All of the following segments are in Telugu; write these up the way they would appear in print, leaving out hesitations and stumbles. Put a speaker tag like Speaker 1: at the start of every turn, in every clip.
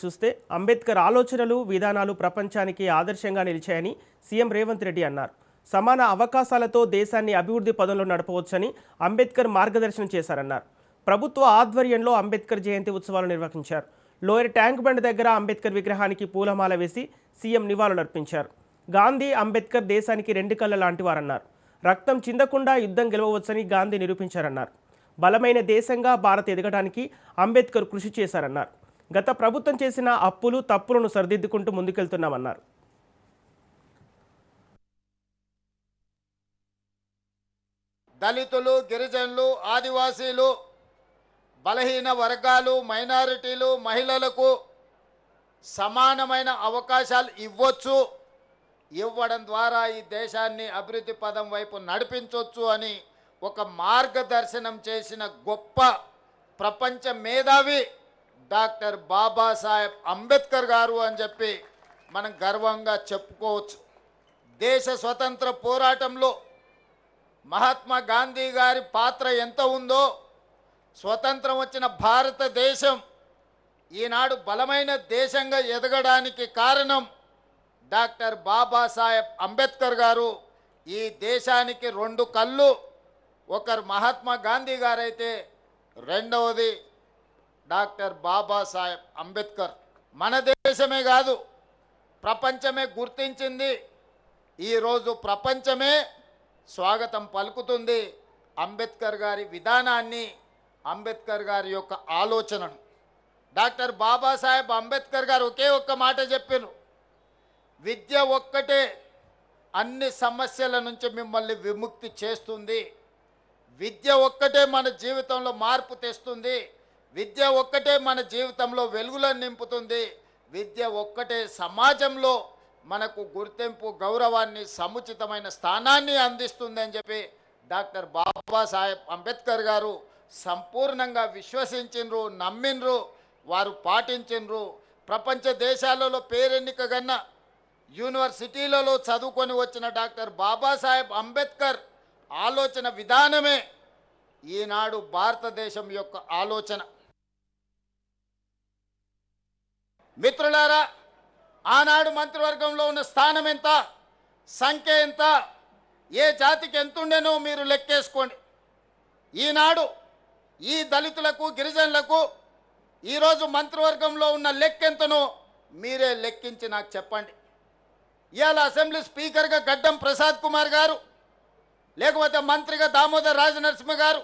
Speaker 1: చూస్తే అంబేద్కర్ ఆలోచనలు విధానాలు ప్రపంచానికి ఆదర్శంగా నిలిచాయని సీఎం రేవంత్ రెడ్డి అన్నారు. సమాన అవకాశాలతో దేశాన్ని అభివృద్ధి పదంలో నడపవచ్చని అంబేద్కర్ మార్గదర్శనం చేశారన్నారు. ప్రభుత్వ ఆధ్వర్యంలో అంబేద్కర్ జయంతి ఉత్సవాలు నిర్వహించారు. లోయర్ ట్యాంక్ బండ్ దగ్గర అంబేద్కర్ విగ్రహానికి పూలమాల వేసి సీఎం నివాళులర్పించారు. గాంధీ అంబేద్కర్ దేశానికి రెండు కళ్ళ లాంటివారన్నారు. రక్తం చిందకుండా యుద్ధం గెలవవచ్చని గాంధీ నిరూపించారన్నారు. బలమైన దేశంగా భారత్ ఎదగడానికి అంబేద్కర్ కృషి చేశారన్నారు. గత ప్రభుత్వం చేసిన అప్పులు తప్పులను సరిదిద్దుకుంటూ ముందుకెళ్తున్నామన్నారు.
Speaker 2: దళితులు, గిరిజనులు, ఆదివాసీలు, బలహీన వర్గాలు, మైనారిటీలు, మహిళలకు సమానమైన అవకాశాలు ఇవ్వడం ద్వారా ఈ దేశాన్ని అభివృద్ధి పదం వైపు నడిపించవచ్చు అని ఒక మార్గదర్శనం చేసిన గొప్ప ప్రపంచ మేధావి డాక్టర్ బాబాసాహెబ్ అంబేద్కర్ గారు అని చెప్పి మనం గర్వంగా చెప్పుకోవచ్చు. దేశ స్వతంత్ర పోరాటంలో మహాత్మా గాంధీ గారి పాత్ర ఎంత ఉందో, స్వతంత్రం వచ్చిన భారతదేశం ఈనాడు బలమైన దేశంగా ఎదగడానికి కారణం డాక్టర్ బాబాసాహెబ్ అంబేద్కర్ గారు. ఈ దేశానికి రెండు కళ్ళు, ఒకరు మహాత్మా గాంధీ గారైతే రెండవది డాక్టర్ బాబాసాహెబ్ అంబేద్కర్. మన దేశమే కాదు, ప్రపంచమే గుర్తించింది. ఈరోజు ప్రపంచమే స్వాగతం పలుకుతుంది అంబేద్కర్ గారి విధానాన్ని, అంబేద్కర్ గారి యొక్క ఆలోచనను. డాక్టర్ బాబాసాహెబ్ అంబేద్కర్ గారు ఒకే ఒక్క మాట చెప్పారు, విద్య ఒక్కటే అన్ని సమస్యల నుంచి మిమ్మల్ని విముక్తి చేస్తుంది, విద్య ఒక్కటే మన జీవితంలో మార్పు తెస్తుంది, విద్య ఒక్కటే మన జీవితంలో వెలుగులను నింపుతుంది, విద్య ఒక్కటే సమాజంలో మనకు గుర్తింపు, గౌరవాన్ని, సముచితమైన స్థానాన్ని అందిస్తుంది అని చెప్పి డాక్టర్ బాబాసాహెబ్ అంబేద్కర్ గారు సంపూర్ణంగా విశ్వసించిండ్రు, నమ్మిండ్రు, వారు పాటించిండ్రు. ప్రపంచ దేశాలలో పేరెన్నికగన్న యూనివర్సిటీలలో చదువుకొని వచ్చిన డాక్టర్ బాబాసాహెబ్ అంబేద్కర్ ఆలోచన విధానమే ఈనాడు భారతదేశం యొక్క ఆలోచన. మిత్రులారా, ఆనాడు మంత్రివర్గంలో ఉన్న స్థానం ఎంత, సంఖ్య ఎంత, ఏ జాతికి ఎంతుండేనో మీరు లెక్కేసుకోండి. ఈనాడు ఈ దళితులకు, గిరిజనులకు ఈరోజు మంత్రివర్గంలో ఉన్న లెక్కెంతనో మీరే లెక్కించి నాకు చెప్పండి. ఇవాళ అసెంబ్లీ స్పీకర్గా గడ్డం ప్రసాద్ కుమార్ గారు, లేకపోతే మంత్రిగా దామోదర్ రాజనరసింహ గారు,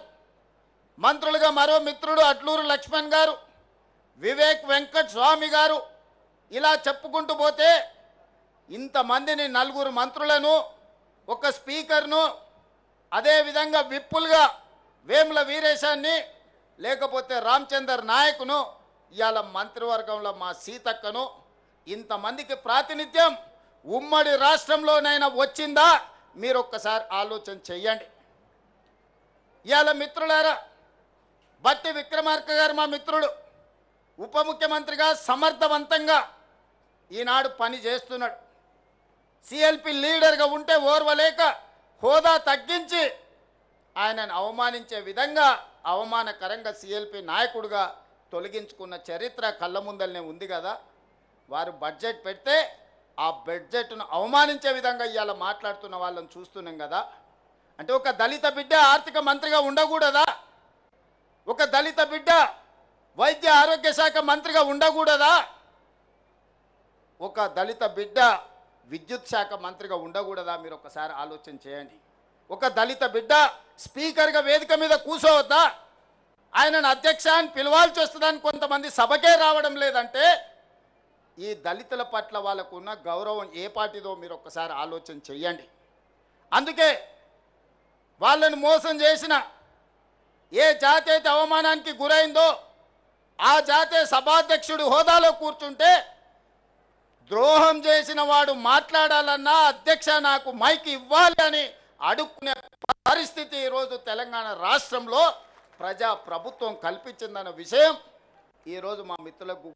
Speaker 2: మంత్రులుగా మరో మిత్రుడు అట్లూరు లక్ష్మణ్ గారు, వివేక్ వెంకట్ స్వామి గారు, ఇలా చెప్పుకుంటూ పోతే ఇంతమందిని, నలుగురు మంత్రులను, ఒక స్పీకర్ను, అదేవిధంగా విప్పులుగా వేముల వీరేశాన్ని, లేకపోతే రామచందర్ నాయకును, ఇవాళ మంత్రివర్గంలో మా సీతక్కను, ఇంతమందికి ప్రాతినిధ్యం ఉమ్మడి రాష్ట్రంలోనైనా వచ్చిందా? మీరు ఒక్కసారి ఆలోచన చెయ్యండి. ఇవాళ మిత్రులారా, బట్టి విక్రమార్క గారు మా మిత్రుడు, ఉప ముఖ్యమంత్రిగా సమర్థవంతంగా ఈనాడు పని చేస్తున్నాడు. సిఎల్పి లీడర్గా ఉంటే ఓర్వలేక హోదా తగ్గించి ఆయనను అవమానించే విధంగా అవమానకరంగా సిఎల్పి నాయకుడిగా తొలగించుకున్న చరిత్ర కళ్ళ ముందలనే ఉంది కదా. వారు బడ్జెట్ పెడితే ఆ బడ్జెట్ను అవమానించే విధంగా ఇవాళ మాట్లాడుతున్న వాళ్ళని చూస్తున్నాం కదా. అంటే ఒక దళిత బిడ్డ ఆర్థిక మంత్రిగా ఉండకూడదా? ఒక దళిత బిడ్డ వైద్య ఆరోగ్య శాఖ మంత్రిగా ఉండకూడదా? ఒక దళిత బిడ్డ విద్యుత్ శాఖ మంత్రిగా ఉండకూడదా? మీరు ఒకసారి ఆలోచన చేయండి. ఒక దళిత బిడ్డ స్పీకర్గా వేదిక మీద కూర్చోవద్దా? ఆయనను అధ్యక్ష అని పిలవాల్సి వస్తుందని కొంతమంది సభకే రావడం లేదంటే ఈ దళితుల పట్ల వాళ్ళకు ఉన్న గౌరవం ఏ పాటిదో మీరు ఒక్కసారి ఆలోచన చెయ్యండి. అందుకే వాళ్ళను మోసం చేసిన ఏ జాతి అయితే అవమానానికి గురైందో ఆ జాతే సభాధ్యక్షుడు హోదాలో కూర్చుంటే ద్రోహం చేసిన వాడు మాట్లాడాలన్నా అధ్యక్ష నాకు మైక్ ఇవ్వాలి అని అడుక్కునే పరిస్థితి ఈరోజు తెలంగాణ రాష్ట్రంలో ప్రభుత్వం కల్పించిందన్న విషయం ఈరోజు మా మిత్రులకు